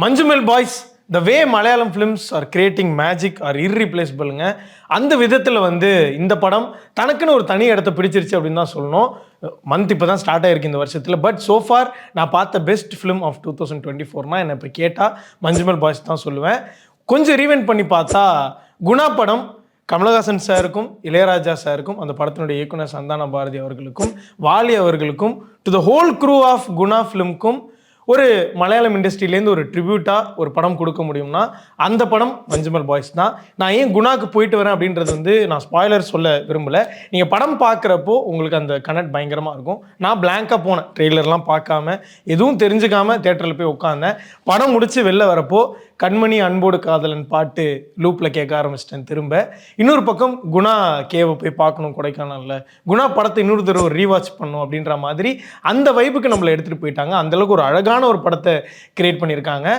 Manjummel boys the way Malayalam films are creating magic are இர்ரீப்ளேசபிளுங்க. அந்த விதத்தில் வந்து இந்த படம் தனக்குன்னு ஒரு தனி இடத்த பிடிச்சிருச்சு அப்படின்னு தான் சொல்லணும். மந்த் இப்போ தான் ஸ்டார்ட் ஆகிருக்கு இந்த வருஷத்தில். பட் சோஃபார் நான் பார்த்த பெஸ்ட் ஃபிலிம் ஆஃப் 2024 என்னை இப்போ கேட்டால் மஞ்சுமெல் பாய்ஸ் தான் சொல்லுவேன். கொஞ்சம் ரீவெண்ட் பண்ணி பார்த்தா குணா படம் கமலஹாசன் சாருக்கும் இளையராஜா சாருக்கும் அந்த படத்தினுடைய இயக்குனர் சந்தான பாரதி அவர்களுக்கும் வாலி அவர்களுக்கும் to the whole crew of Guna ஃபிலிம்க்கும் ஒரு மலையாளம் இண்டஸ்ட்ரியிலேருந்து ஒரு ட்ரிபியூட்டாக ஒரு படம் கொடுக்க முடியும்னா அந்த படம் மஞ்சுமெல் பாய்ஸ் தான். நான் ஏன் குணாக்கு போயிட்டு வரேன் அப்படின்றது வந்து நான் ஸ்பாய்லர் சொல்ல விரும்பலை. நீங்கள் படம் பார்க்குறப்போ உங்களுக்கு அந்த கனெக்ட் பயங்கரமாக இருக்கும். நான் பிளாங்காக போனேன், ட்ரெய்லர்லாம் பார்க்காம எதுவும் தெரிஞ்சுக்காமல் தேட்டரில் போய் உட்காந்தேன். படம் முடித்து வெளில வரப்போ கண்மணி அன்போடு காதலன் பாட்டு லூப்பில் கேட்க ஆரம்பிச்சிட்டேன் திரும்ப. இன்னொரு பக்கம் குணா கேவை போய் பார்க்கணும் கொடைக்கானலில், குணா படத்தை இன்னொரு தடவை ரீவாட்ச் பண்ணணும் அப்படின்ற மாதிரி அந்த வைப்புக்கு நம்மளை எடுத்துகிட்டு போயிட்டாங்க. அந்தளவுக்கு ஒரு அழகான ஒரு படத்தை கிரியேட் பண்ணியிருக்காங்க.